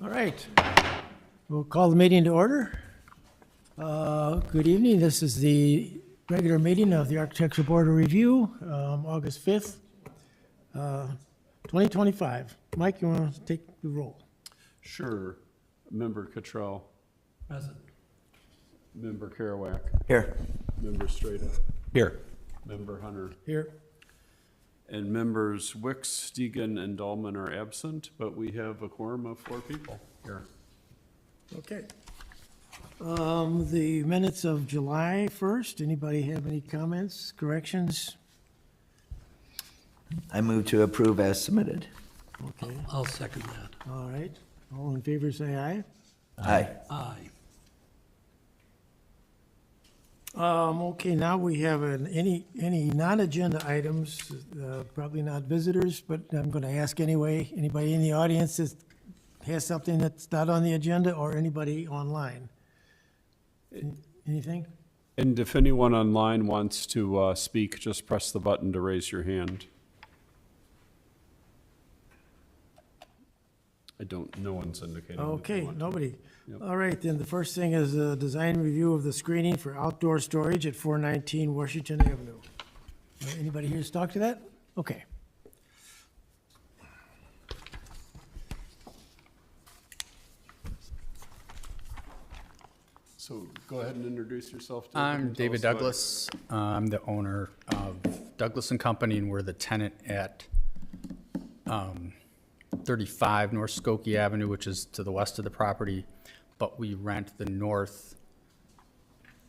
All right, we'll call the meeting to order. Good evening, this is the regular meeting of the Architectural Board of Review, August 5th, 2025. Mike, you want to take the roll? Sure. Member Cottrell. Present. Member Kerouac. Here. Member Strata. Here. Member Hunter. Here. And members Wicks, Deegan, and Dahlman are absent, but we have a quorum of 4 people here. Okay. The minutes of July 1st, anybody have any comments, corrections? I move to approve as submitted. Okay, I'll second that. all right. All in favor, say aye. Aye. Aye. Okay, now we have any non-agenda items, probably not visitors, but I'm going to ask anyway. Anybody in the audience that has something that's not on the agenda, or anybody online? Anything? And if anyone online wants to speak, just press the button to raise your hand. No one's indicating. that they Okay, want to. nobody. Yep. All right, then the first thing is a design review of the screening for outdoor storage at 419 Washington Avenue. Anybody here to talk to that? Okay. So go ahead and introduce yourself. David, I'm and tell David us about- Douglas. I'm the owner of Douglas and Company, and we're the tenant at 35 North Skokie Avenue, which is to the west of the property, but we rent the north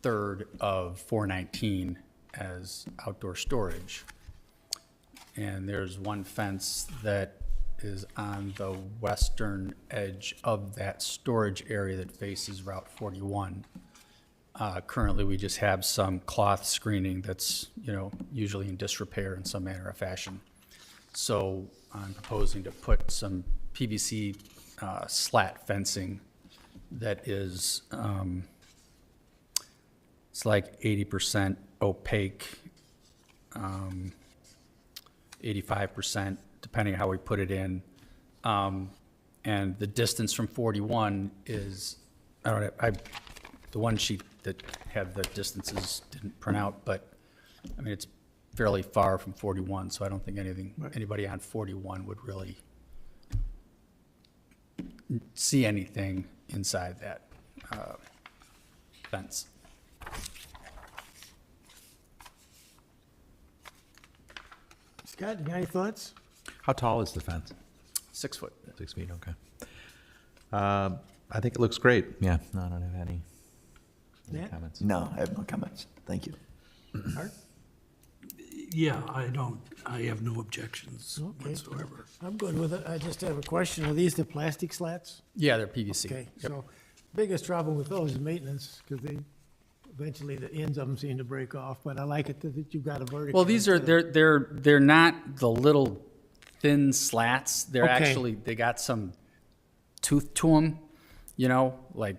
third of 419 as outdoor storage. And there's one fence that is on the western edge of that storage area that faces Route 41. Currently, we just have some cloth screening that's, usually in disrepair in some manner or fashion. So I'm proposing to put some PVC slat fencing that is, it's like 80% opaque, 85%, depending on how we put it in. And the distance from 41 is, the one sheet that had the distances didn't print out, but I mean, it's fairly far from 41, so I don't think anybody on 41 would really see anything inside that fence. Scott, you got any thoughts? How tall is the fence? 6 foot. 6 feet, okay. I think it looks great. Yeah, no, I don't have any Matt? comments. No, I have no comments. Thank you. Art? Yeah, I have no objections Okay. whatsoever. I'm good with it. I just have a question. Are these the plastic slats? Yeah, they're PVC. Okay, Yep. so biggest trouble with those is maintenance, because eventually the ends of them seem to break off, but I like it that you've got a vertical. Well, these are, they're not the little thin slats. They're Okay. actually, they got some tooth to them, like,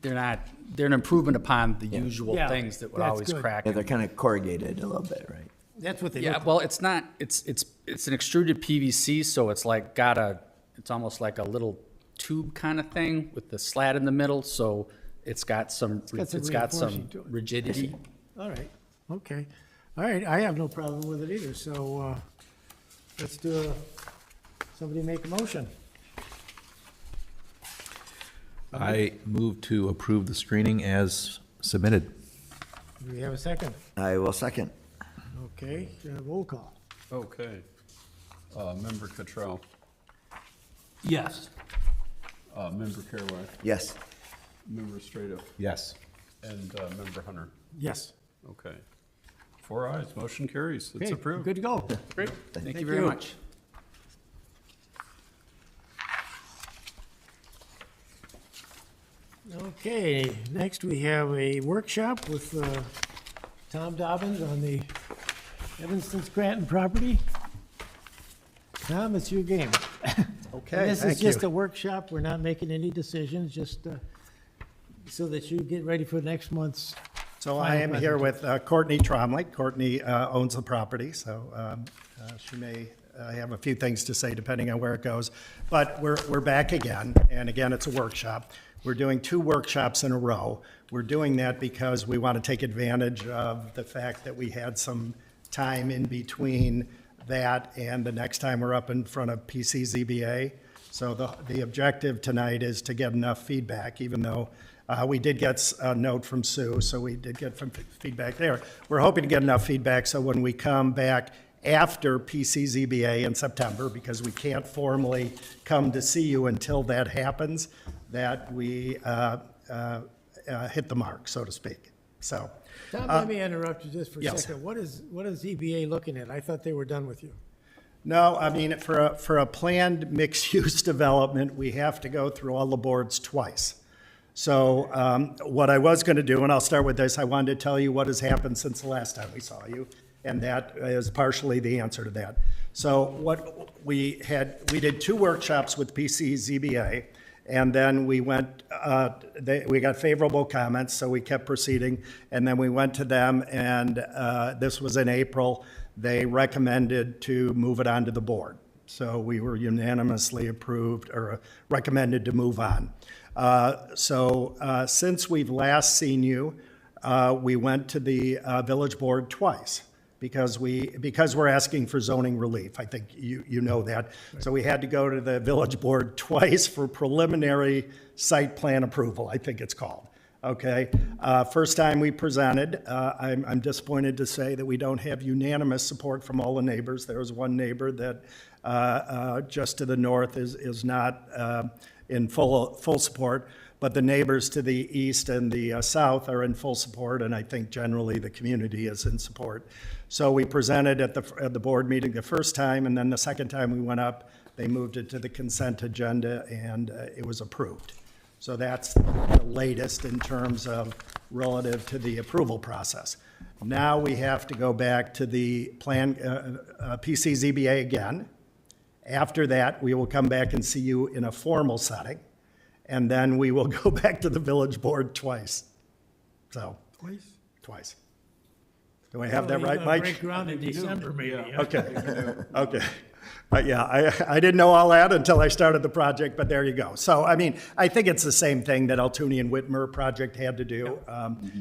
they're an improvement upon the usual Yeah, things that would that's always good. crack. Yeah, they're kind of corrugated a little bit, right? That's what they Yeah, look well, it's not, it's an extruded PVC, so it's like it's almost like a little tube kind of thing with the slat in the middle, so it's got some reinforcing to it. rigidity. All right, okay. All right, I have no problem with it either, so let's somebody make a motion. I move to approve the screening as submitted. Do we have a second? I will second. Okay, roll call. Okay. Member Cottrell. Yes, Member Kerouac. Yes. Member Strata. Yes. And Member Hunter. Yes. Okay. 4 ayes, motion carries. It's Okay, approved. good to go. Great, thank Thank you very you. much. Okay, next we have a workshop with Tom Dobbins on the Evanston Scranton property. Tom, it's your game. Okay, This is thank you. just a workshop, we're not making any decisions, just so that you get ready for next month's. So I am here with Courtney Tromley. Courtney owns the property, so she may I have a few things to say depending on where it goes. But we're back again, and again, it's a workshop. We're doing 2 workshops in a row. We're doing that because we want to take advantage of the fact that we had some time in between that and the next time we're up in front of PCZBA. So the objective tonight is to get enough feedback, even though we did get a note from Sue, so we did get some feedback there. We're hoping to get enough feedback so when we come back after PCZBA in September, because we can't formally come to see you until that happens, that we hit the mark, so to speak. So, Tom, let me interrupt you just for a yes. second. What is ZBA looking at? I thought they were done with you. no, I mean, for a planned mixed-use development, we have to go through all the boards twice. So what I was going to do, and I'll start with this, I wanted to tell you what has happened since the last time we saw you, and that is partially the answer to that. So what we did 2 workshops with PCZBA, and then we went, we got favorable comments, so we kept proceeding, and then we went to them, and this was in April. They recommended to move it on to the board. So we were unanimously approved or recommended to move on. Since we've last seen you, we went to the village board twice because we're asking for zoning relief. I think you know that. So we had to go to the village board twice for preliminary site plan approval, I think it's called. Okay. First time we presented, I'm disappointed to say that we don't have unanimous support from all the neighbors. There was one neighbor that just to the north is not in full support, but the neighbors to the east and the south are in full support, and I think generally the community is in support. So we presented at the board meeting the first time, and then the second time we went up, they moved it to the consent agenda, and it was approved. So that's the latest in terms of relative to the approval process. Now we have to go back to the plan, PCZBA again. After that, we will come back and see you in a formal setting, and then we will go back to the village board twice. So, twice. Do I have that right, Mike? Break ground in December, maybe. yeah. Okay, okay. Yeah, I didn't know all that until I started the project, but there you go. So, I mean, I think it's the same thing that Altoona and Whitmer project had to do.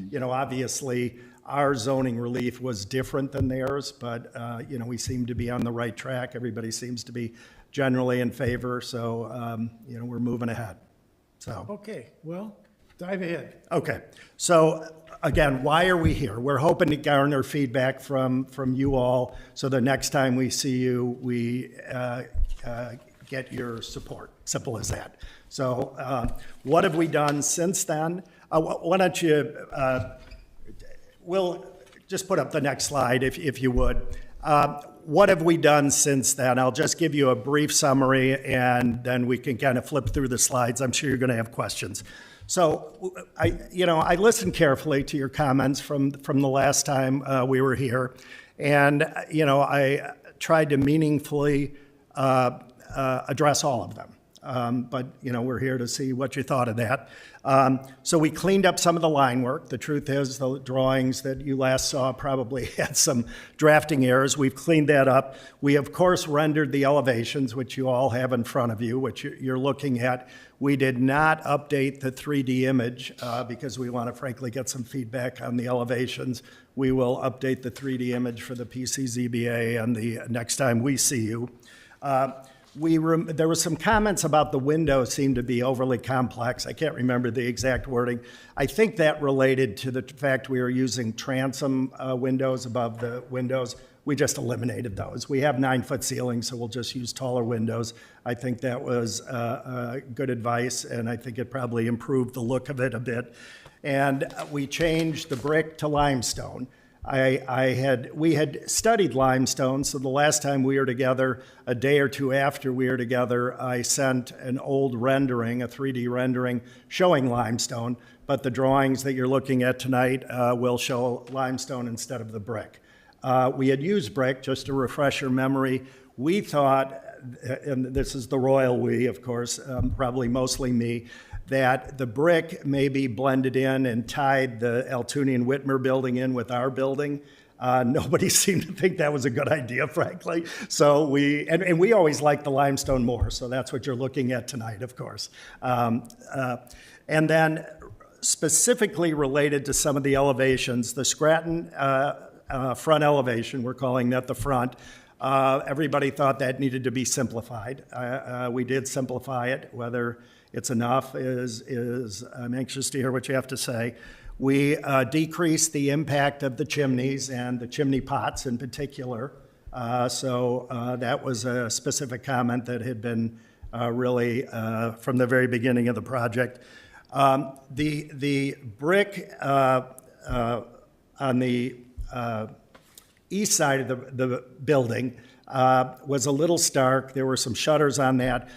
You know, obviously, our zoning relief was different than theirs, but, you know, we seem to be on the right track. Everybody seems to be generally in favor, so, you know, we're moving ahead. So. Okay, well, dive ahead. Okay, so again, why are we here? We're hoping to garner feedback from you all, so the next time we see you, we get your support. Simple as that. So what have we done since then? Why don't you, we'll just put up the next slide if you would. What have we done since then? I'll just give you a brief summary, and then we can kind of flip through the slides. I'm sure you're going to have questions. So, I listened carefully to your comments from the last time we were here, and I tried to meaningfully address all of them. But we're here to see what you thought of that. So we cleaned up some of the line work. The truth is, the drawings that you last saw probably had some drafting errors. We've cleaned that up. We, of course, rendered the elevations, which you all have in front of you, which you're looking at. We did not update the 3D image because we want to, frankly, get some feedback on the elevations. We will update the 3D image for the PCZBA and the next time we see you. There were some comments about the windows seemed to be overly complex. I can't remember the exact wording. I think that related to the fact we were using transom windows above the windows. We just eliminated those. We have 9-foot ceilings, so we'll just use taller windows. I think that was good advice, and I think it probably improved the look of it a bit. And we changed the brick to limestone. We had studied limestone, so the last time we were together, a day or two after we were together, I sent an old rendering, a 3D rendering, showing limestone, but the drawings that you're looking at tonight will show limestone instead of the brick. We had used brick, just to refresh your memory. We thought, and this is the royal we, of course, probably mostly me, that the brick may be blended in and tied the Altoona and Whitmer building in with our building. Nobody seemed to think that was a good idea, frankly. So and we always like the limestone more, so that's what you're looking at tonight, of course. And then specifically related to some of the elevations, the Scranton front elevation, we're calling that the front, everybody thought that needed to be simplified. We did simplify it. Whether it's enough is I'm anxious to hear what you have to say. We decreased the impact of the chimneys and the chimney pots in particular. So that was a specific comment that had been really from the very beginning of the project. The brick on the east side of the building was a little stark. There were some shutters on that.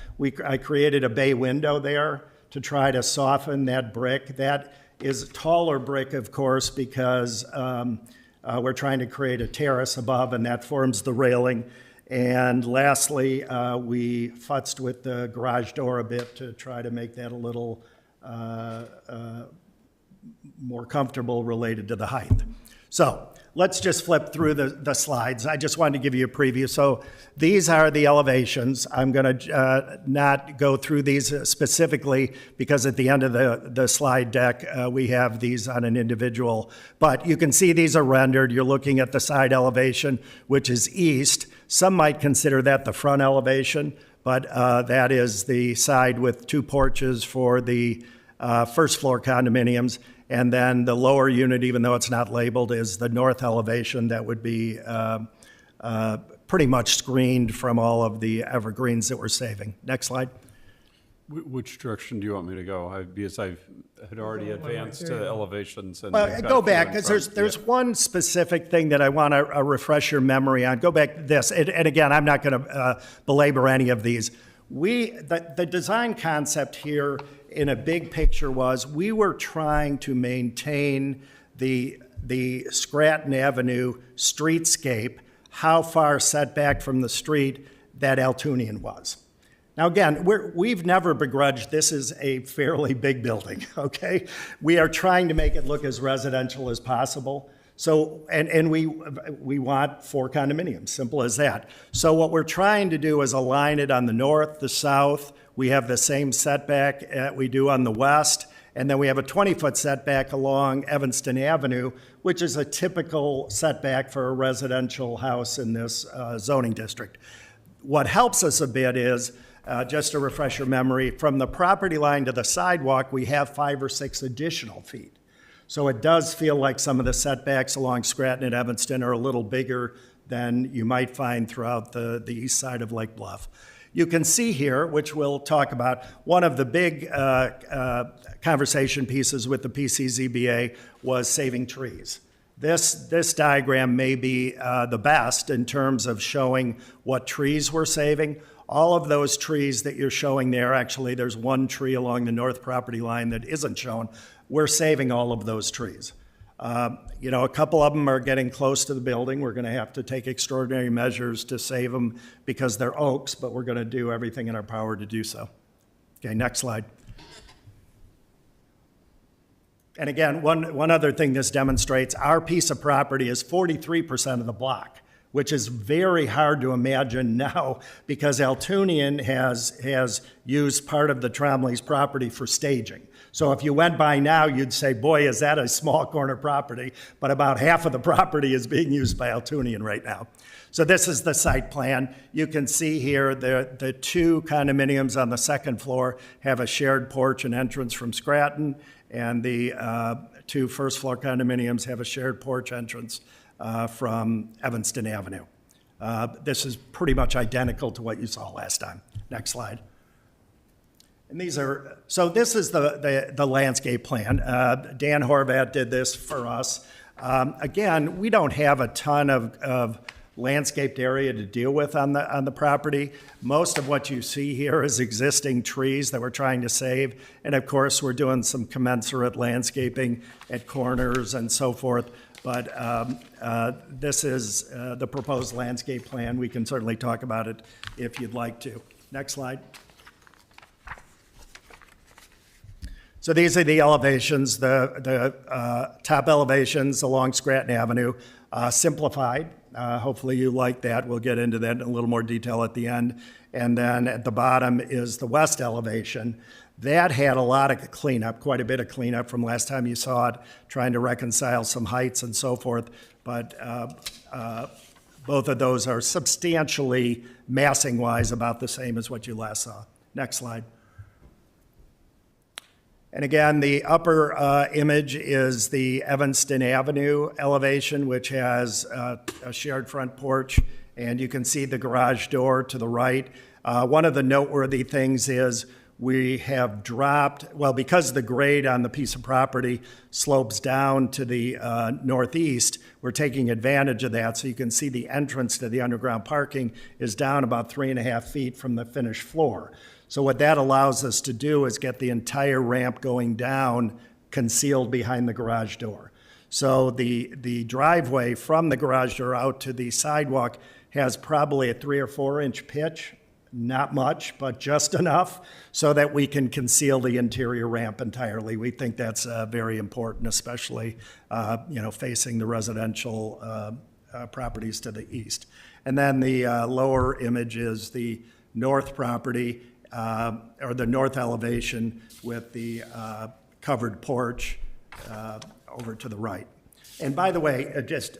I created a bay window there to try to soften that brick. That is taller brick, of course, because we're trying to create a terrace above, and that forms the railing. And lastly, we futzed with the garage door a bit to try to make that a little more comfortable related to the height. So let's just flip through the slides. I just wanted to give you a preview. So these are the elevations. I'm going to not go through these specifically because at the end of the slide deck, we have these on an individual. But you can see these are rendered. You're looking at the side elevation, which is east. Some might consider that the front elevation, but that is the side with two porches for the first floor condominiums. And then the lower unit, even though it's not labeled, is the north elevation that would be pretty much screened from all of the evergreens that we're saving. Next slide. Which direction do you want me to go? Because I had already advanced to elevations. And Well, they've got go a few back, in because front. there's Yeah. one specific thing that I want to refresh your memory on. Go back to this, and again, I'm not going to belabor any of these. The design concept here in a big picture was we were trying to maintain the Scranton Avenue streetscape, how far set back from the street that Altunian was. Now, again, we've never begrudged this is a fairly big building, okay? We are trying to make it look as residential as possible. So, and we want 4 condominiums, simple as that. So what we're trying to do is align it on the north, the south. We have the same setback we do on the west. And then we have a 20-foot setback along Evanston Avenue, which is a typical setback for a residential house in this zoning district. What helps us a bit is, just to refresh your memory, from the property line to the sidewalk, we have 5 or 6 additional feet. So it does feel like some of the setbacks along Scranton and Evanston are a little bigger than you might find throughout the east side of Lake Bluff. You can see here, which we'll talk about, one of the big conversation pieces with the PCZBA was saving trees. This diagram may be the best in terms of showing what trees we're saving. All of those trees that you're showing there, actually, there's one tree along the north property line that isn't shown. We're saving all of those trees. You know, a couple of them are getting close to the building. We're going to have to take extraordinary measures to save them because they're oaks, but we're going to do everything in our power to do so. Okay, next slide. And again, one other thing this demonstrates, our piece of property is 43% of the block, which is very hard to imagine now because Altunian has used part of the Trombley's property for staging. So if you went by now, you'd say, boy, is that a small corner property, but about half of the property is being used by Altunian right now. So this is the site plan. You can see here the 2 condominiums on the second floor have a shared porch and entrance from Scranton, and the 2 first floor condominiums have a shared porch entrance from Evanston Avenue. This is pretty much identical to what you saw last time. Next slide. And these are, so this is the landscape plan. Dan Horvat did this for us. Again, we don't have a ton of landscaped area to deal with on the property. Most of what you see here is existing trees that we're trying to save. And of course, we're doing some commensurate landscaping at corners and so forth. But this is the proposed landscape plan. We can certainly talk about it if you'd like to. Next slide. So these are the elevations, the top elevations along Scranton Avenue. simplified. Hopefully you like that. We'll get into that in a little more detail at the end. And then at the bottom is the west elevation. That had a lot of cleanup, quite a bit of cleanup from last time you saw it, trying to reconcile some heights and so forth. But both of those are substantially, massing-wise, about the same as what you last saw. Next slide. And again, the upper image is the Evanston Avenue elevation, which has a shared front porch, and you can see the garage door to the right. One of the noteworthy things is we have dropped, well, because the grade on the piece of property slopes down to the northeast, we're taking advantage of that. So you can see the entrance to the underground parking is down about 3.5 feet from the finished floor. So what that allows us to do is get the entire ramp going down concealed behind the garage door. So the driveway from the garage door out to the sidewalk has probably a 3 or 4 inch pitch. Not much, but just enough so that we can conceal the interior ramp entirely. We think that's very important, especially facing the residential properties to the east. And then the lower image is the north property, or the north elevation with the covered porch over to the right. And by the way, just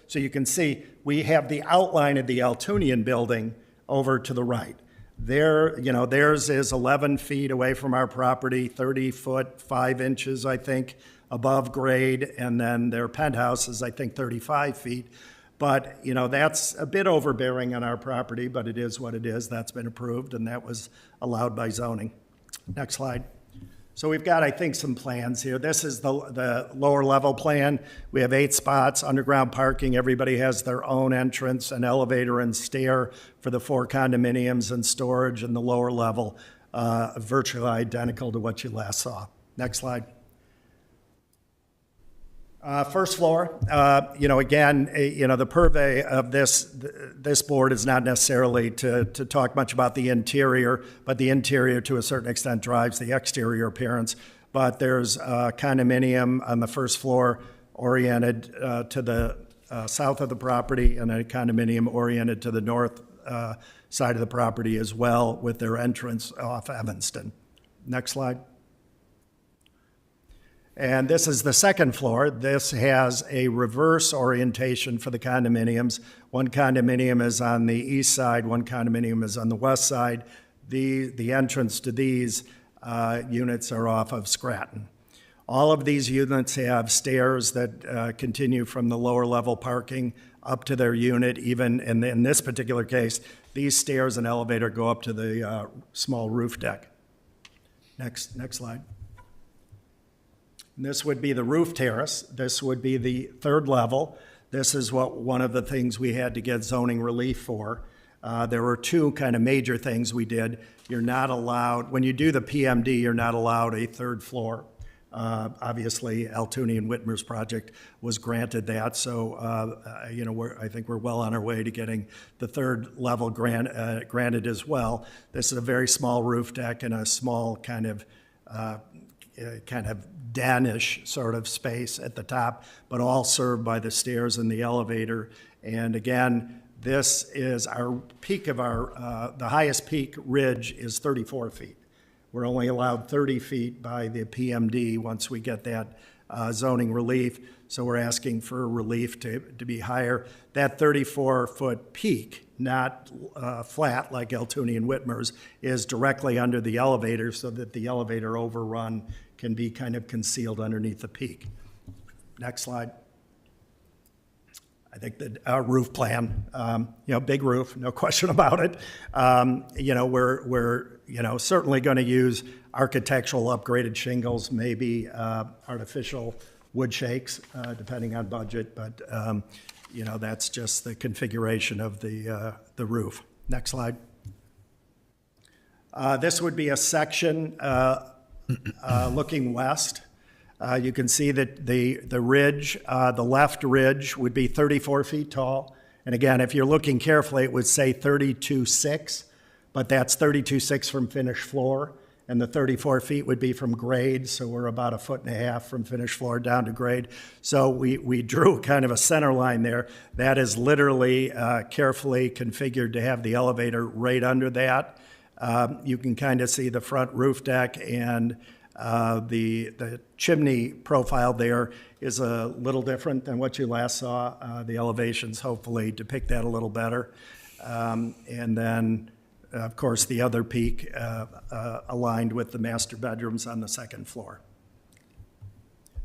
so you can see, we have the outline of the Altunian building over to the right. Theirs is 11 feet away from our property, 30 foot, 5 inches, I think, above grade, and then their penthouse is, I think, 35 feet. But, that's a bit overbearing on our property, but it is what it is. That's been approved, and that was allowed by zoning. Next slide. So we've got, I think, some plans here. This is the lower level plan. We have 8 spots, underground parking. Everybody has their own entrance, an elevator and stair for the 4 condominiums and storage in the lower level, virtually identical to what you last saw. Next slide. First floor, the purvey of this board is not necessarily to talk much about the interior, but the interior to a certain extent drives the exterior appearance. But there's a condominium on the first floor oriented to the south of the property, and a condominium oriented to the north side of the property as well, with their entrance off Evanston. Next slide. And this is the second floor. This has a reverse orientation for the condominiums. One condominium is on the east side, one condominium is on the west side. The entrance to these units are off of Scranton. All of these units have stairs that continue from the lower level parking up to their unit. Even in this particular case, these stairs and elevator go up to the small roof deck. Next slide. This would be the roof terrace. This would be the third level. This is one of the things we had to get zoning relief for. There were 2 kind of major things we did. You're not allowed, when you do the PMD, you're not allowed a third floor. Obviously, Altuni and Whitmer's project was granted that, so I think we're well on our way to getting the third level granted as well. This is a very small roof deck and a small kind of den-ish sort of space at the top, but all served by the stairs and the elevator. And again, this is our peak of the highest peak ridge is 34 feet. We're only allowed 30 feet by the PMD once we get that zoning relief. So we're asking for relief to be higher. That 34-foot peak, not flat like Altuni and Whitmer's, is directly under the elevator so that the elevator overrun can be kind of concealed underneath the peak. Next slide. I think that our roof plan, big roof, no question about it. We're certainly going to use architectural upgraded shingles, maybe artificial wood shakes, depending on budget. But that's just the configuration of the roof. Next slide. This would be a section looking west. You can see that the ridge, the left ridge would be 34 feet tall. And again, if you're looking carefully, it would say 32.6, but that's 32.6 from finished floor. and the 34 feet would be from grade, so we're about 1.5 feet from finished floor down to grade. So we drew kind of a center line there. That is literally carefully configured to have the elevator right under that. You can kind of see the front roof deck, and the chimney profile there is a little different than what you last saw. The elevations hopefully depict that a little better. And then, of course, the other peak aligned with the master bedrooms on the second floor.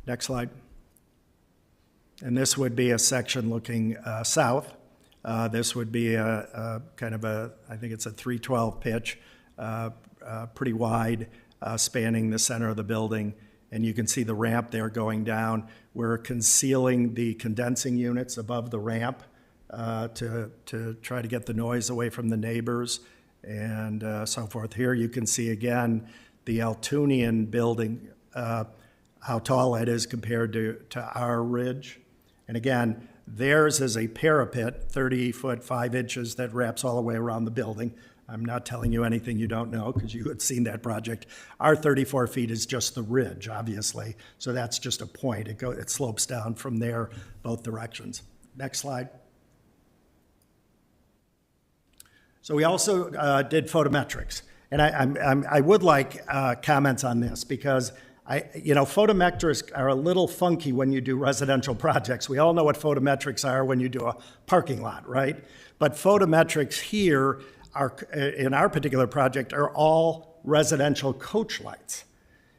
Next slide. And this would be a section looking south. This would be a kind of I think it's a 312 pitch, pretty wide, spanning the center of the building. And you can see the ramp there going down. We're concealing the condensing units above the ramp to try to get the noise away from the neighbors and so forth. Here you can see again the Altunian building, how tall that is compared to our ridge. And again, theirs is a parapet, 30 foot 5 inches, that wraps all the way around the building. I'm not telling you anything you don't know because you had seen that project. Our 34 feet is just the ridge, obviously. So that's just a point. It slopes down from there both directions. Next slide. So we also did photometrics. And I would like comments on this because photometrics are a little funky when you do residential projects. We all know what photometrics are when you do a parking lot, right? But photometrics here in our particular project are all residential coach lights.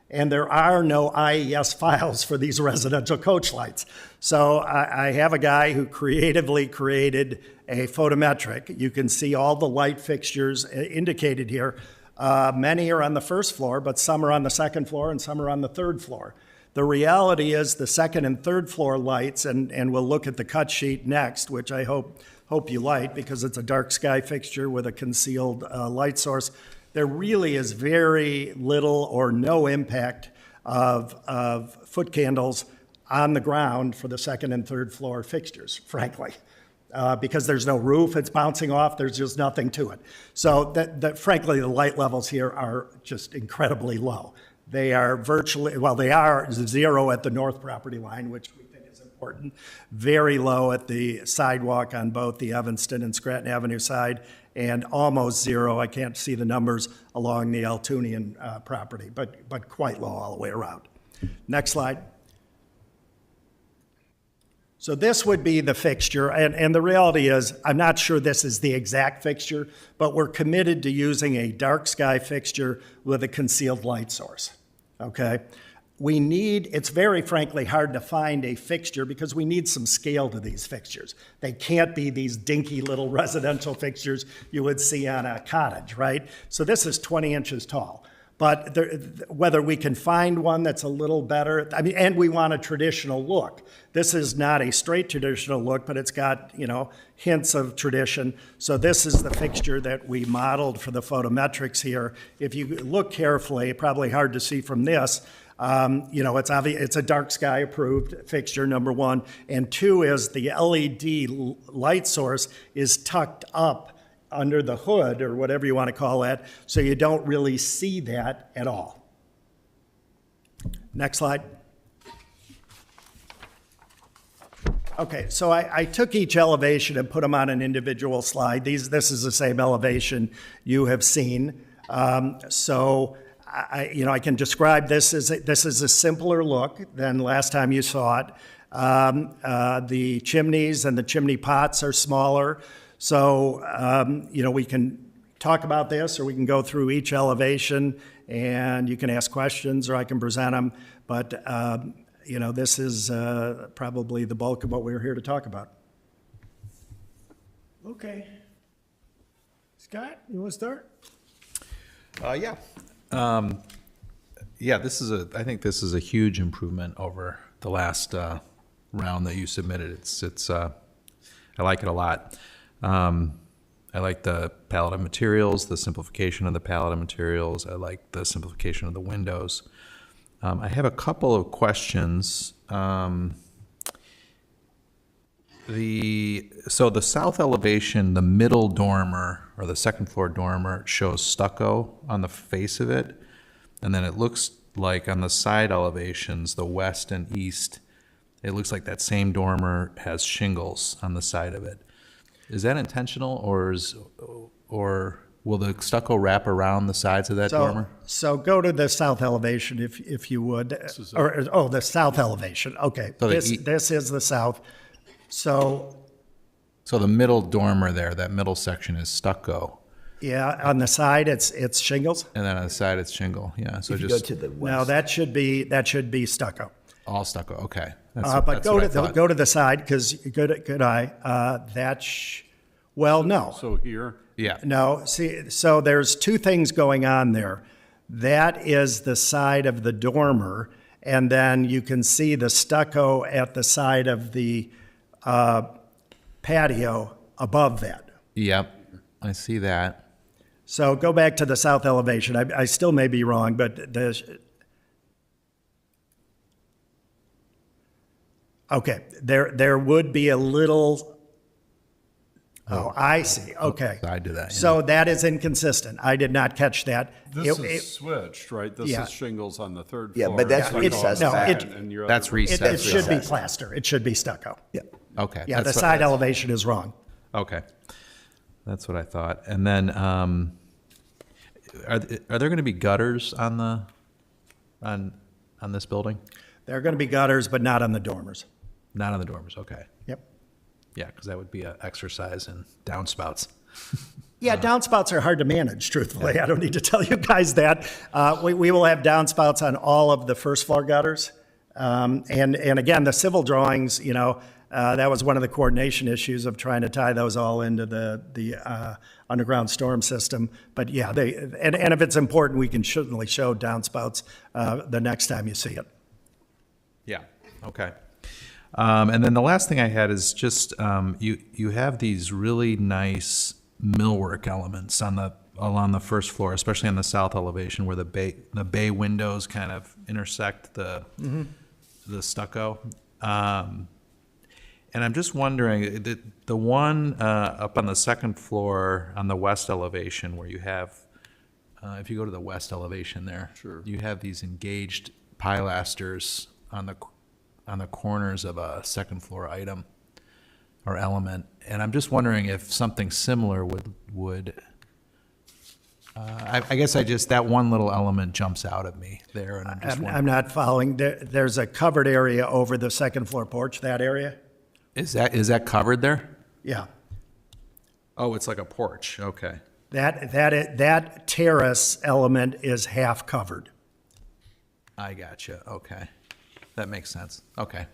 And there are no IES files for these residential coach lights. So I have a guy who creatively created a photometric. You can see all the light fixtures indicated here. Many are on the first floor, but some are on the second floor and some are on the third floor. The reality is the second and third floor lights, and we'll look at the cut sheet next, which I hope you like because it's a dark sky fixture with a concealed light source. There really is very little or no impact of foot candles on the ground for the second and third floor fixtures, frankly. Because there's no roof, it's bouncing off, there's just nothing to it. So that frankly, the light levels here are just incredibly low. They are they are 0 at the north property line, which we think is important. Very low at the sidewalk on both the Evanston and Scranton Avenue side, and almost 0, I can't see the numbers, along the Altunian property, but quite low all the way around. Next slide. So this would be the fixture, and the reality is, I'm not sure this is the exact fixture, but we're committed to using a dark sky fixture with a concealed light source, okay? It's very frankly hard to find a fixture because we need some scale to these fixtures. They can't be these dinky little residential fixtures you would see on a cottage, right? So this is 20 inches tall. But whether we can find one that's a little better, and we want a traditional look. This is not a straight traditional look, but it's got, hints of tradition. So this is the fixture that we modeled for the photometrics here. If you look carefully, probably hard to see from this, it's obvious, it's a dark sky approved fixture, number one. And two is the LED light source is tucked up under the hood, or whatever you want to call that, so you don't really see that at all. Next slide. Okay, so I took each elevation and put them on an individual slide. This is the same elevation you have seen. So I can describe this as this is a simpler look than last time you saw it. The chimneys and the chimney pots are smaller. So, we can talk about this, or we can go through each elevation, and you can ask questions, or I can present them. But, this is probably the bulk of what we're here to talk about. Okay. Scott, you want to start? Yeah. I think this is a huge improvement over the last round that you submitted. I like it a lot. I like the palette of materials, the simplification of the palette of materials. I like the simplification of the windows. I have a couple of questions. The south elevation, the middle dormer or the second floor dormer shows stucco on the face of it. And then it looks like on the side elevations, the west and east, it looks like that same dormer has shingles on the side of it. Is that intentional, or will the stucco wrap around the sides of that dormer? So go to the south elevation if you would, the south elevation, okay. So the This is the south. So, So the middle dormer there, that middle section is stucco, yeah, on the side, it's shingles. and then on the side it's shingle. Yeah, so If you go just to the No, west. that should be stucco. all stucco. Okay, that's, But that's go what I to thought. go to the side, because good eye, well, no. So here, Yeah, No, see, so there's two things going on there. That is the side of the dormer, and then you can see the stucco at the side of the patio above that. yep, I see that. So go back to the south elevation. I still may be wrong, but okay, there would be a little. Oh, I see. Okay. Side to that, yeah. So that is inconsistent. I did not catch that. this It- is switched, right? This yeah. is shingles on the third Yeah, floor. but that's stucco recessed on the back. second, and your That's other- It recessed. should be plaster. It should be stucco. Yeah. Okay. Yeah, the that's what- side elevation is wrong. Okay, that's what I thought. And then, are there going to be gutters on the on this building? There are going to be gutters, but not on the dormers. Not on the dormers. Okay. Yep. Yeah, because that would be an exercise in downspouts. Yeah, downspouts are hard to manage, truthfully. I don't need to tell you guys that. We will have downspouts on all of the first floor gutters. And again, the civil drawings, that was one of the coordination issues of trying to tie those all into the underground storm system. But yeah, and if it's important, we can certainly show downspouts the next time you see it. Yeah. Okay. And then the last thing I had is just you have these really nice millwork elements along the first floor, especially on the south elevation where the bay windows kind of intersect the stucco. And I'm just wondering, the one up on the second floor on the west elevation where you have, if you go to the west elevation there, Sure. you have these engaged pilasters on the corners of a second floor item or element. And I'm just wondering if something similar would I guess that one little element jumps out at me there, and I'm just I'm wondering, not following. There's a covered area over the second floor porch, that area? is that covered there? Yeah. Oh, it's like a porch, okay. That terrace element is half covered. I gotcha, okay. That makes sense, okay.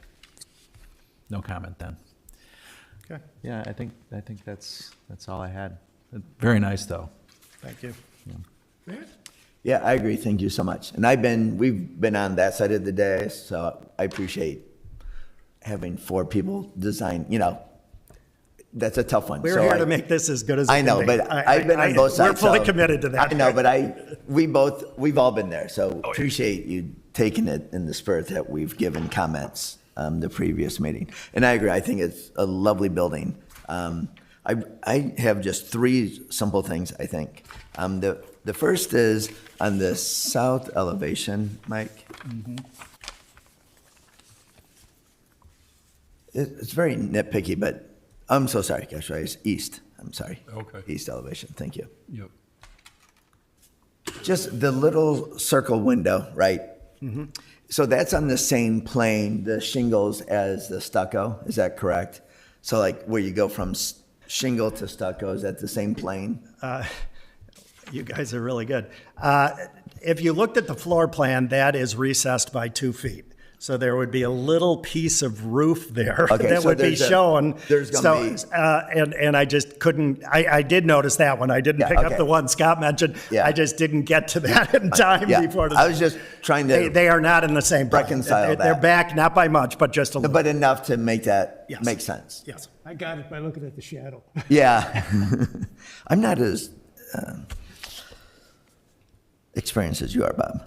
No comment then. Okay, Yeah, I think that's all I had. Very nice, though. thank you. Yeah, I agree. Thank you so much. And we've been on that side of the dais, so I appreciate having 4 people design, that's a tough one. We're So here to make this as good as it I can know, be. but I've been on both sides. We're fully so- committed to that. I know, but we've all been there, so appreciate you taking it in the spirit that we've given comments the previous meeting. And I agree. I think it's a lovely building. I have just 3 simple things, I think. The first is on the south elevation, Mike. It's very nitpicky, but I'm so sorry, Gosh, right? It's east. I'm sorry. Okay. East elevation. Thank you. Yep. Just the little circle window, right? So that's on the same plane, the shingles, as the stucco. Is that correct? So like where you go from shingle to stucco, is that the same plane? You guys are really good. If you looked at the floor plan, that is recessed by 2 feet. So there would be a little piece of roof there Okay, that so would be shown. there's gonna So, and I just couldn't, I did notice that one. I didn't pick up okay. the one Scott mentioned. Yeah. I just didn't get to that in time Yeah, before. I was just trying to, They are not in the same plane. reconcile They're that. back, not by much, but just a little. but enough to make that Yes. make sense. Yes. I got it by looking at the shadow. Yeah. I'm not as experienced as you are, Bob.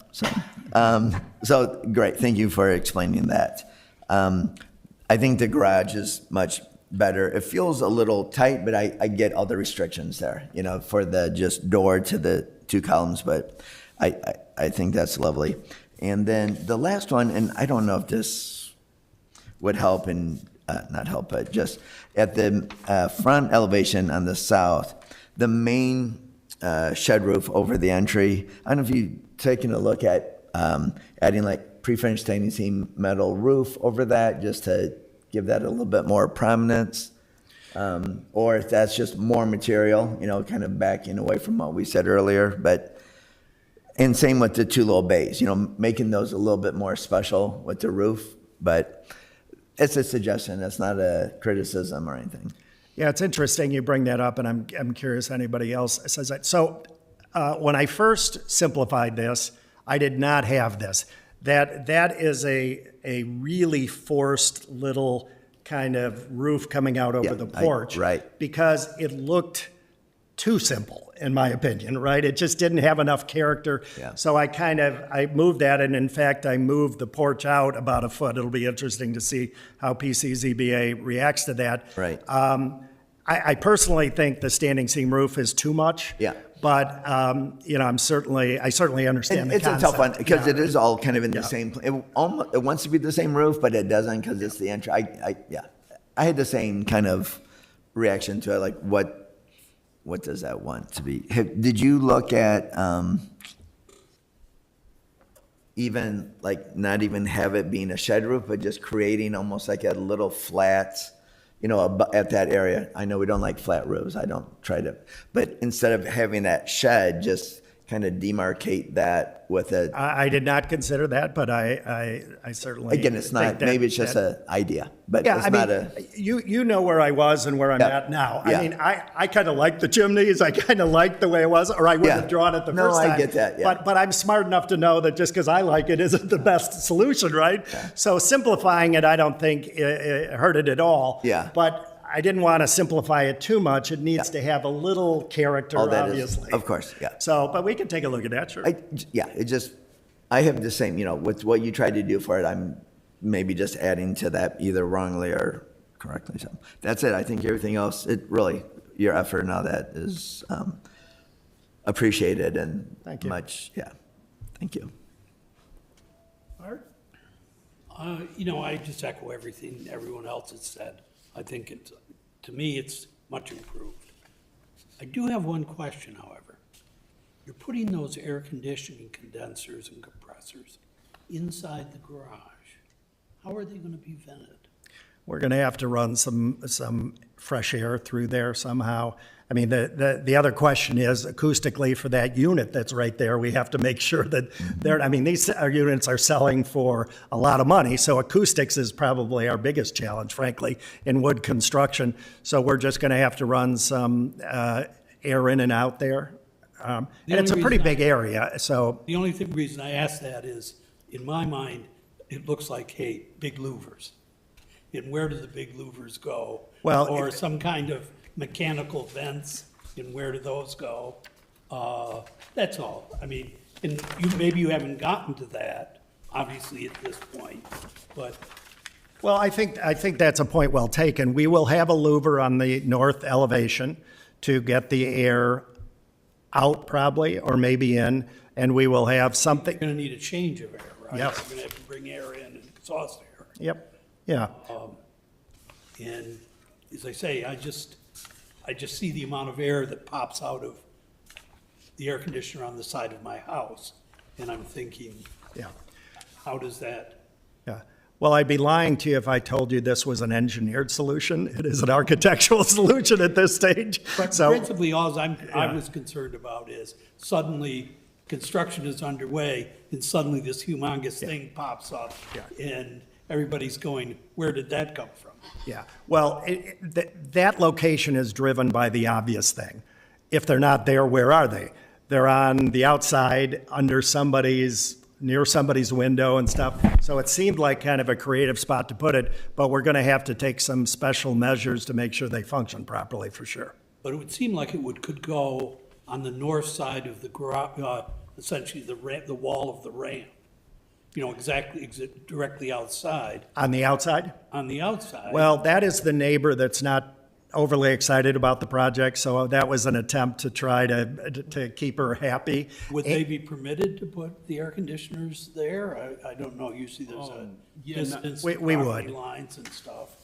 So great. Thank you for explaining that. I think the garage is much better. It feels a little tight, but I get all the restrictions there, for the just door to the 2 columns. But I think that's lovely. And then the last one, and I don't know if this would help and, not help, but just at the front elevation on the south, the main shed roof over the entry, I don't know if you've taken a look at adding like pre-finished stainless steel metal roof over that, just to give that a little bit more prominence. Or if that's just more material, you know, kind of backing away from what we said earlier. But, and same with the two little bays, you know, making those a little bit more special with the roof. But it's a suggestion, it's not a criticism or anything. Yeah, it's interesting you bring that up, and I'm curious anybody else says that. So when I first simplified this, I did not have this. That is a really forced little kind of roof coming out over the porch. Right. Because it looked too simple, in my opinion, right? It just didn't have enough character. Yeah. So I moved that, and in fact, I moved the porch out about a foot. It'll be interesting to see how PCZBA reacts to that. Right. I personally think the standing seam roof is too much. Yeah. But, you know, I certainly understand the It's concept. a tough one, because Yeah. it is all kind of in the same, it wants to be the same roof, but it doesn't, because it's the entry. I had the same kind of reaction to it, like, what does that want to be? Did you look at, even, like, not even have it being a shed roof, but just creating almost like a little flat, you know, at that area? I know we don't like flat roofs, I don't try to, but instead of having that shed, just kind of demarcate that with a, I did not consider that, but I certainly. again, it's think not, that- maybe it's just that- an idea, but Yeah, it's I not mean, a, you know where I was and where I'm Yeah. at now. Yeah. I mean, I kind of like the chimneys. I kind of like the way it was, or I wouldn't Yeah. have drawn it the No, first I time. get that, yeah. But I'm smart enough to know that just because I like it isn't the best solution, right? So simplifying it, I don't think it hurt it at all. Yeah. But I didn't want to simplify it too much. It needs to have a little character, all that is, obviously. of course, yeah. So, but we can take a look at that, sure. I have the same, you know, with what you tried to do for it, I'm maybe just adding to that either wrongly or correctly. So that's it. I think everything else, it really, your effort and all that is appreciated and Thank you. much, yeah. Thank you. Art? You know, I just echo everything everyone else has said. I think it's, to me, it's much improved. I do have one question, however. You're putting those air conditioning condensers and compressors inside the garage. How are they going to be vented? We're going to have to run some fresh air through there somehow. I mean, the other question is acoustically for that unit that's right there, we have to make sure that I mean, these units are selling for a lot of money, so acoustics is probably our biggest challenge, frankly, in wood construction. So we're just going to have to run some air in and out there. And it's a pretty big area, so. The only reason I ask that is, in my mind, it looks like, hey, big louvers. And where do the big louvers go? Well, Or some kind of mechanical vents, and where do those go? That's all. I mean, and maybe you haven't gotten to that, obviously, at this point, but Well, I think that's a point well taken. We will have a louver on the north elevation to get the air out probably, or maybe in, and we will have something. you're gonna need a change of air, right? Yep. You're gonna have to bring air in and exhaust air. Yep, yeah. And as I say, I just see the amount of air that pops out of the air conditioner on the side of my house. And I'm thinking, Yeah, how does that, yeah. Well, I'd be lying to you if I told you this was an engineered solution. It is an architectural solution at this stage. So, principally, all I was concerned about is suddenly construction is underway and suddenly this humongous thing pops up. Yeah. And everybody's going, where did that come from? yeah, well, that location is driven by the obvious thing. If they're not there, where are they? They're on the outside, near somebody's window and stuff. So it seemed like kind of a creative spot to put it, but we're going to have to take some special measures to make sure they function properly, for sure. But it would seem like it could go on the north side of the garage, essentially the wall of the ramp. You know, directly outside. On the outside? On the outside. Well, that is the neighbor that's not overly excited about the project, so that was an attempt to try to keep her happy. Would they be permitted to put the air conditioners there? I don't know, usually there's a yeah, distance, We- to we property would. lines and stuff.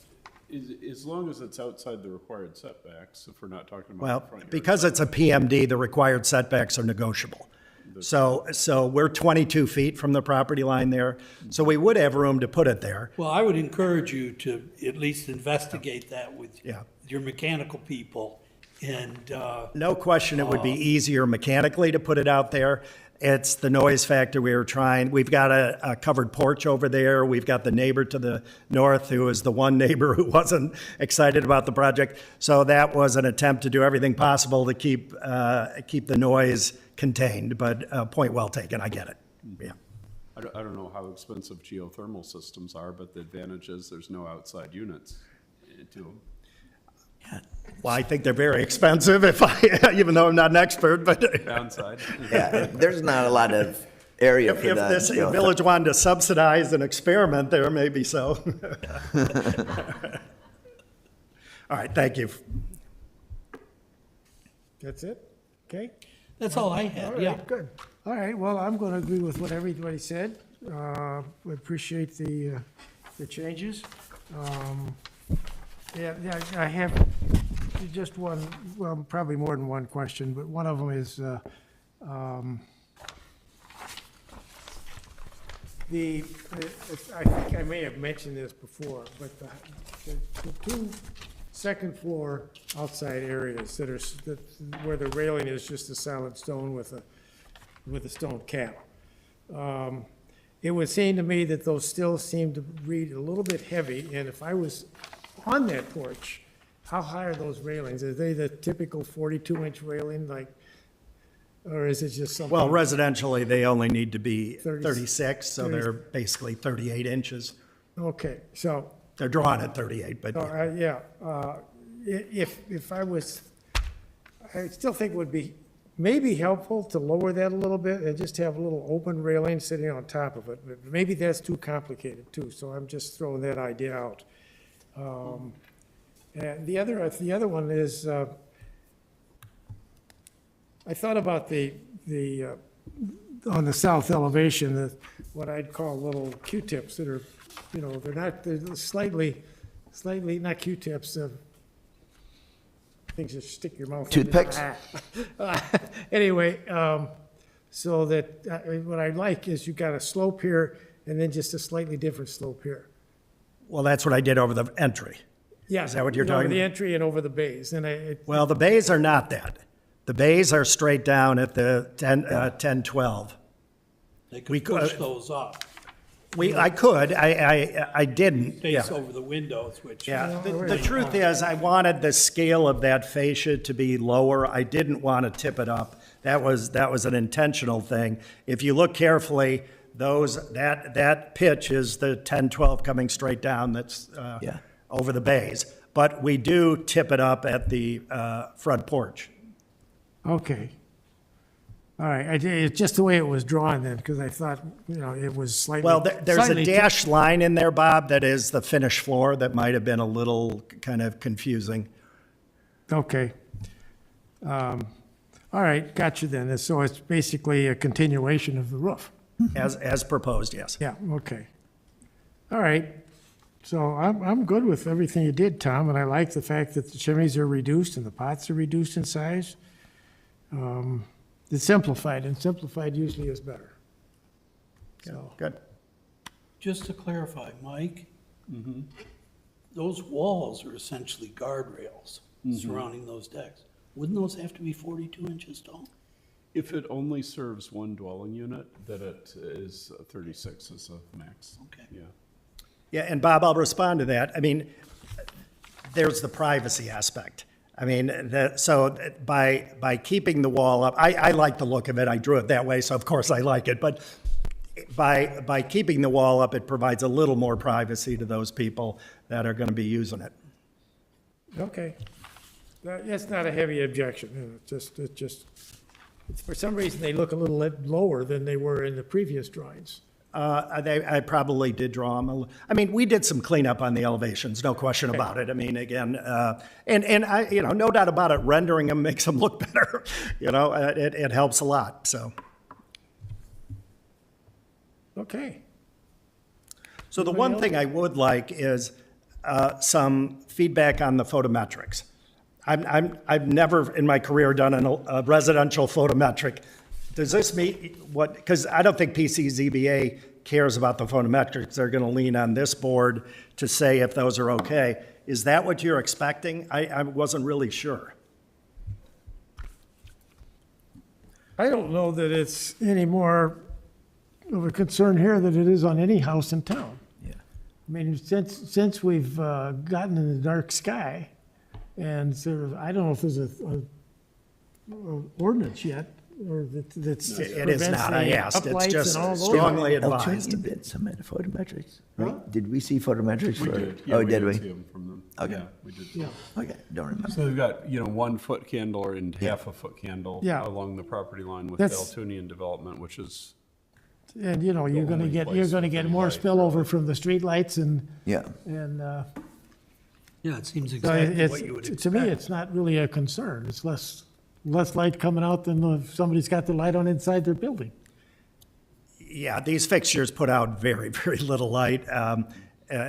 As long as it's outside the required setbacks, if we're not talking about Well, the front yard. because it's a PMD, the required setbacks are negotiable. So we're 22 feet from the property line there, so we would have room to put it there. Well, I would encourage you to at least investigate that with Yeah. your mechanical people and, No question, it would be easier mechanically to put it out there. It's the noise factor we were trying. We've got a covered porch over there. We've got the neighbor to the north who is the one neighbor who wasn't excited about the project. So that was an attempt to do everything possible to keep the noise contained, but point well taken, I get it. Yeah. I don't know how expensive geothermal systems are, but the advantage is there's no outside units to them. Well, I think they're very expensive even though I'm not an expert, but Downside. Yeah, there's not a lot of area for if that. this village wanted to subsidize an experiment there, maybe so. All right, thank you. That's it? Okay? that's all I All had, right, yeah. good. All right, well, I'm going to agree with what everybody said. We appreciate the changes. Yeah, I have just one, well, probably more than one question, but one of them is, I think I may have mentioned this before, but the two second floor outside areas where the railing is just a solid stone with a stone cap. It would seem to me that those still seem to read a little bit heavy, and if I was on that porch, how high are those railings? Are they the typical 42-inch railing, or is it just something? Well, residentially, they only need to be 30 36, so they're basically 38 inches. Okay, so, They're drawn at 38, but yeah, if I was, I still think it would be maybe helpful to lower that a little bit and just have a little open railing sitting on top of it. But maybe that's too complicated too, so I'm just throwing that idea out. And the other one is, I thought about on the south elevation, what I'd call little Q-tips that are, they're slightly, not Q-tips, things that stick your mouth. Toothpicks? Anyway, so that, what I like is you got a slope here and then just a slightly different slope here. well, that's what I did over the entry. Yeah. Is that what you're over talking the about? entry and over the bays, and Well, the bays are not that. The bays are straight down at the 10, 12. They We could push could- those up, I could, I didn't, yeah. face over the windows, which. Yeah, the truth is, I wanted the scale of that fascia to be lower. I didn't want to tip it up. That was an intentional thing. If you look carefully, that pitch is the 10, 12 coming straight down that's Yeah. over the bays. But we do tip it up at the front porch. okay. All right, it's just the way it was drawn then, because I thought, it was slightly. Well, there's a slightly dashed line in there, Bob, that is the finished floor. That might have been a little kind of confusing. Okay. All right, got you then. So it's basically a continuation of the roof. As proposed, yes. Yeah, okay. All right. So I'm good with everything you did, Tom, and I like the fact that the chimneys are reduced and the pots are reduced in size. It's simplified, and simplified usually is better. So, Good. Just to clarify, Mike, those walls are essentially guardrails surrounding those decks. Wouldn't those have to be 42 inches tall? If it only serves one dwelling unit, then it is 36 is a max. Okay. Yeah. Yeah, and Bob, I'll respond to that. I mean, there's the privacy aspect. I mean, so by keeping the wall up, I like the look of it. I drew it that way, so of course I like it. But by keeping the wall up, it provides a little more privacy to those people that are going to be using it. okay. That's not a heavy objection. For some reason, they look a little lower than they were in the previous drawings. I probably did draw them. I mean, we did some cleanup on the elevations, no question about it. I mean, again, and I, no doubt about it, rendering them makes them look better. It helps a lot, so. Okay. So the one thing I would like is some feedback on the photometrics. I've never in my career done a residential photometric. Does this meet what, because I don't think PCZBA cares about the photometrics. They're going to lean on this board to say if those are okay. Is that what you're expecting? I wasn't really sure. I don't know that it's any more of a concern here than it is on any house in town. Yeah. I mean, since we've gotten in the dark sky, and sort of, I don't know if there's a ordinance yet, or that's. It is not, I asked. It's uplights just and all those. strongly Elton, advised. you did submit photometrics, right? Did we see photometrics We for? did. Yeah, Oh, did we? see 'em from them. Okay. Yeah, we did. Yeah. Okay, don't remember. So they've got, 1 foot candle and half a foot candle Yeah. along the property line with That's- Eltunian development, which is, And, you're gonna only get, place you're gonna with get any more light, spillover from the streetlights and, Yeah. Yeah, it seems so exactly what you would it's, to me, expect. it's not really a concern. It's less light coming out than if somebody's got the light on inside their building. Yeah, these fixtures put out very, very little light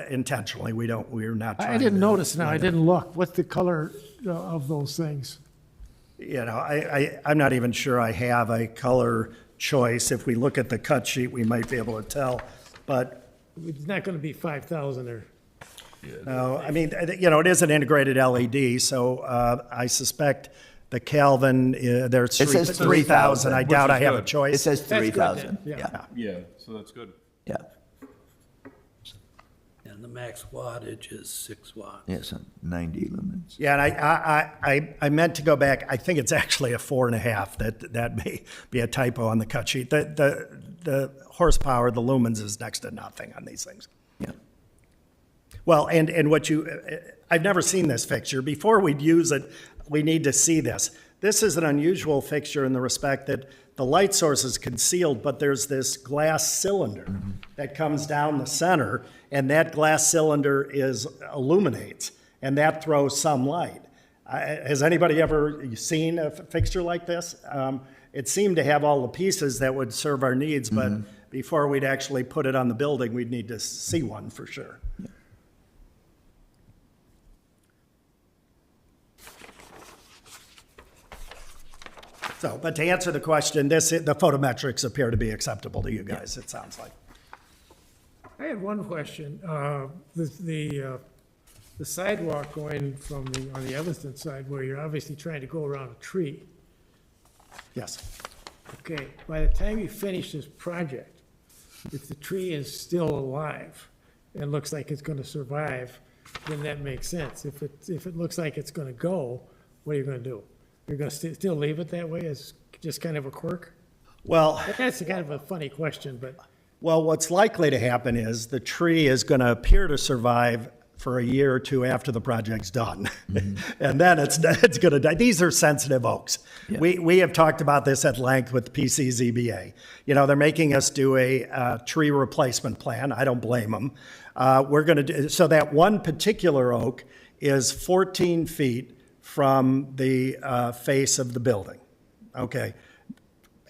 intentionally. We're not trying I didn't to- notice now, I didn't look. What's the color of those things? I'm not even sure I have a color choice. If we look at the cut sheet, we might be able to tell. But, It's not gonna be 5,000 or, no, I mean, it is an integrated LED, so I suspect the Kelvin, there's says 3,000. I which doubt is I have a good. It choice. says That's good 3,000. then, yeah. Yeah, so that's good. yeah, And the max wattage is 6 watts. yeah, so 90 lumens. Yeah, and I meant to go back. I think it's actually a 4.5. That may be a typo on the cut sheet. The horsepower, the lumens is next to nothing on these things. Yeah. Well, and I've never seen this fixture. Before we'd use it, we need to see this. This is an unusual fixture in the respect that the light source is concealed, but there's this glass cylinder that comes down the center, and that glass cylinder illuminates, and that throws some light. Has anybody ever seen a fixture like this? It seemed to have all the pieces that would serve our needs, but before we'd actually put it on the building, we'd need to see one for sure. So, but to answer the question, the photometrics appear to be acceptable to you guys, it sounds like. I had one question. The sidewalk going from on the Evanston side, where you're obviously trying to go around a tree. Yes. Okay, by the time you finish this project, if the tree is still alive and looks like it's gonna survive, then that makes sense. If it looks like it's gonna go, what are you gonna do? You're gonna still leave it that way as just kind of a quirk? Well, That's kind of a funny question, but what's likely to happen is the tree is going to appear to survive for a year or two after the project's done. And then it's going to die. These are sensitive oaks. Yeah. We have talked about this at length with PCZBA. They're making us do a tree replacement plan. I don't blame them. We're going to do, so that one particular oak is 14 feet from the face of the building, okay?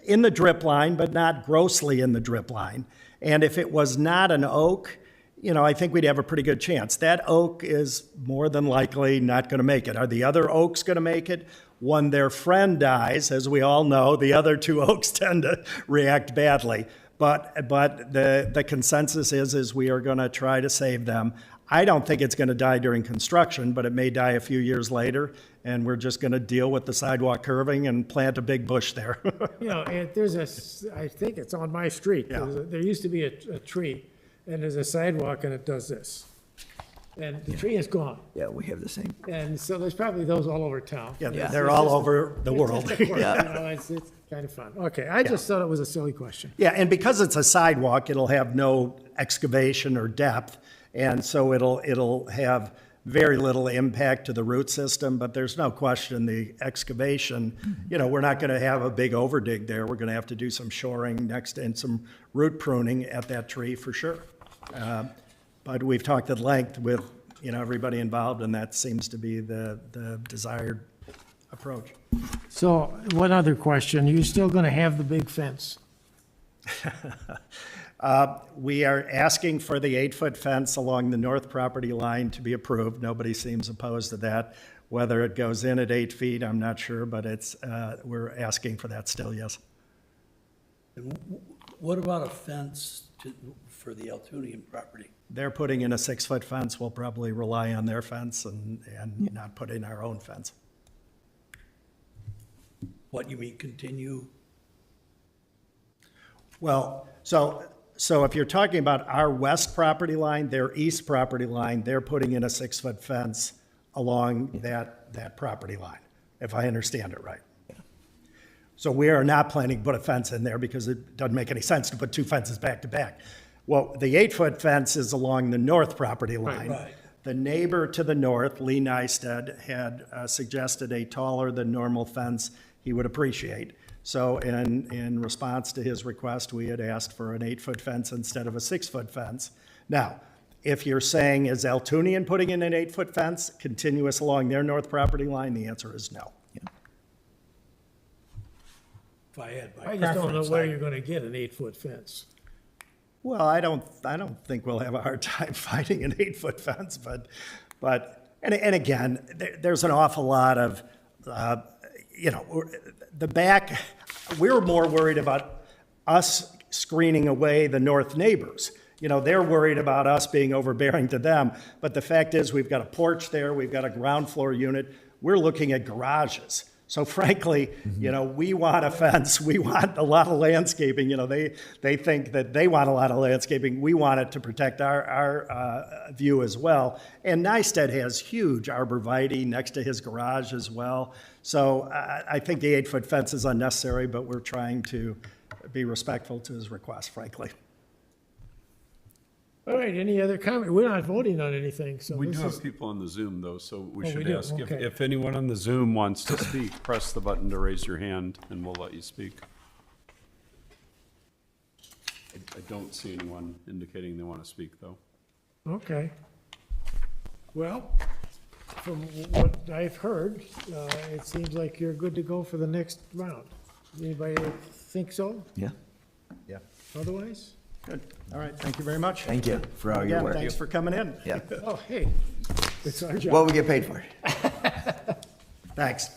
In the drip line, but not grossly in the drip line. And if it was not an oak, I think we'd have a pretty good chance. That oak is more than likely not going to make it. Are the other oaks going to make it? When their friend dies, as we all know, the other 2 oaks tend to react badly. But the consensus is we are going to try to save them. I don't think it's going to die during construction, but it may die a few years later, and we're just going to deal with the sidewalk curving and plant a big bush there. and I think it's on my street. Yeah. There used to be a tree, and there's a sidewalk, and it does this. And the tree is gone. Yeah, we have the same. And so there's probably those all over town. Yeah, Yeah. they're all over the world. It's kind of fun. Okay, I just thought it was a silly question. Yeah, and because it's a sidewalk, it'll have no excavation or depth, and so it'll have very little impact to the root system, but there's no question the excavation, we're not going to have a big overdig there. We're going to have to do some shoring next and some root pruning at that tree for sure. But we've talked at length with, everybody involved, and that seems to be the desired approach. So one other question, you still gonna have the big fence? We are asking for the 8-foot fence along the north property line to be approved. Nobody seems opposed to that. Whether it goes in at 8 feet, I'm not sure, but we're asking for that still, yes. And what about a fence for the Altunian property? They're putting in a 6-foot fence. We'll probably rely on their fence and not put in our own fence. What, you mean continue? Well, so if you're talking about our west property line, their east property line, they're putting in a 6-foot fence along that property line, if I understand it right. So we are not planning to put a fence in there because it doesn't make any sense to put 2 fences back to back. Well, the 8-foot fence is along the north property line. Right. The neighbor to the north, Lee Nysted, had suggested a taller than normal fence he would appreciate. So in response to his request, we had asked for an 8-foot fence instead of a 6-foot fence. Now, if you're saying, is Altunian putting in an 8-foot fence continuous along their north property line, the answer is no. If I had my I just don't know preference, where you're gonna get an 8-foot fence. Well, I don't think we'll have a hard time finding an 8-foot fence, but again, there's an awful lot of, the back, we're more worried about us screening away the north neighbors. They're worried about us being overbearing to them, but the fact is we've got a porch there, we've got a ground floor unit, we're looking at garages. So frankly, we want a fence, we want a lot of landscaping, they think that they want a lot of landscaping, we want it to protect our view as well. And Nysted has huge arborvitae next to his garage as well. So I think the 8-foot fence is unnecessary, but we're trying to be respectful to his request, frankly. All right, any other comment? We're not voting on anything, so We this do is, have people on the Zoom, though, so we Oh, we should do? ask Okay. if anyone on the Zoom wants to speak, press the button to raise your hand, and we'll let you speak. I don't see anyone indicating they want to speak, though. okay. Well, from what I've heard, it seems like you're good to go for the next round. Anybody think so? Yeah. Otherwise? Good. All right, thank you very much. Thank you for all your Again, work. thanks for coming in. Yeah. Oh, hey, it's our job. What we get paid for. Thanks.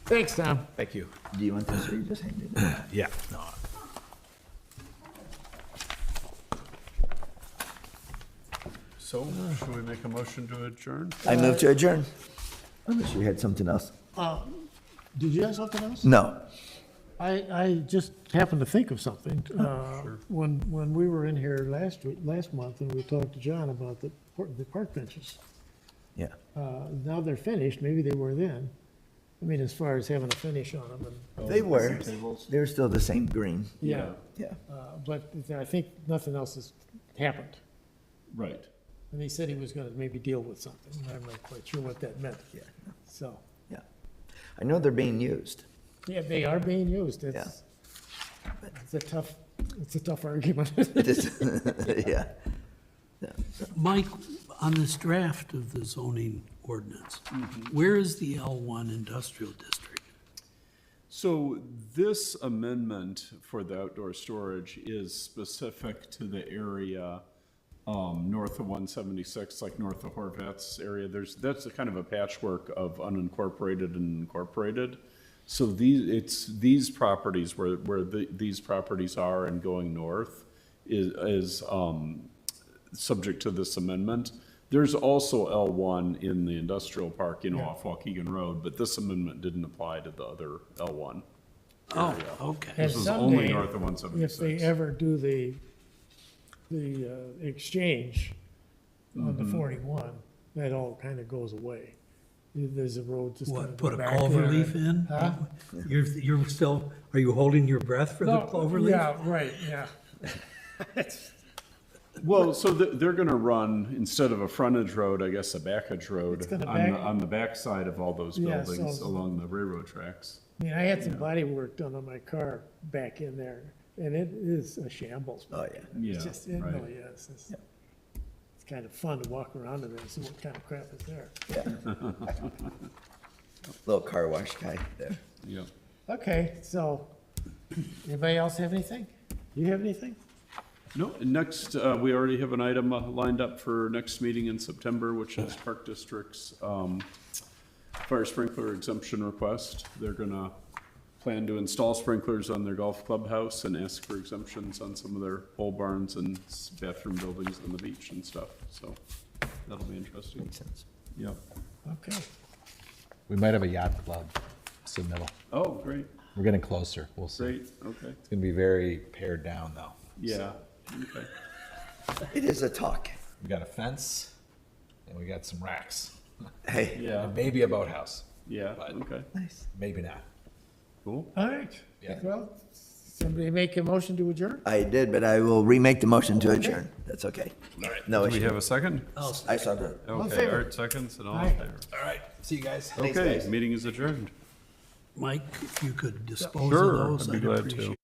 Thanks, Tom. Thank you. Do you want this or you just hand it? Yeah, no. So, should we make a motion to adjourn? I move to adjourn. Unless you had something else. Did you have something else? No. I just happened to think of something. When we were in here last month and we talked to John about the park benches. Yeah. Now they're finished, maybe they were then. I mean, as far as having a finish on them and. They were. They were still the same green. Yeah, Yeah. but I think nothing else has happened. Right. And he said he was gonna maybe deal with something. I'm not quite sure what that meant. Yeah. So, Yeah. I know they're being used. yeah, they are being used. Yeah. It's a tough argument. Just- yeah. Mike, on this draft of the zoning ordinance, where is the L1 industrial district? So this amendment for the outdoor storage is specific to the area north of 176, like north of Horvath's area. That's a kind of a patchwork of unincorporated and incorporated. So these properties where these properties are and going north is subject to this amendment. There's also L1 in the industrial park, off Waukegan Road, but this amendment didn't apply to the other L1. Oh, okay. And This is only someday, north of if 176. they ever do the exchange on the 41, that all kind of goes away. There's a road just kind What, of put go a back clover there. leaf in? Huh? You're still, are you holding your breath for the No, clover leaf? Yeah, right, yeah. Well, so they're gonna run, instead of a frontage road, I guess a backage road gonna on back- on the backside of all those Yeah, buildings so- along the railroad tracks. I mean, I had some body work done on my car back in there, and it is a shambles. Oh, yeah. Yeah, It's just, it right. really is. It's kind of fun to walk around in there and see what kind of crap is there. Yeah. Little car wash guy there. Yeah. Okay, so, anybody else have anything? You have anything? No, and next, we already have an item lined up for next meeting in September, which is Park District's fire sprinkler exemption request. They're gonna plan to install sprinklers on their golf clubhouse and ask for exemptions on some of their pole barns and bathroom buildings on the beach and stuff, so that'll be interesting. Makes sense. Yep. Okay. We might have a yacht club submittal. Oh, great, We're getting closer. We'll see. great, okay, It's gonna be very pared down though. yeah, okay. It is a talk. We got a fence and we got some racks. Hey, Yeah, And maybe a boathouse. yeah, But- okay, nice. Maybe not. cool. All right. Yeah. Well, somebody make a motion to adjourn? I did, but I will remake the motion to adjourn. That's okay. No Do we issue. have a second? I saw that. in Okay, favor? Art seconds and all in Aye. favor. All right. See you guys. Thanks, Okay, guys. meeting is adjourned. Mike, if you could dispose of Sure, those, I'd be I'd glad appreciate to. it.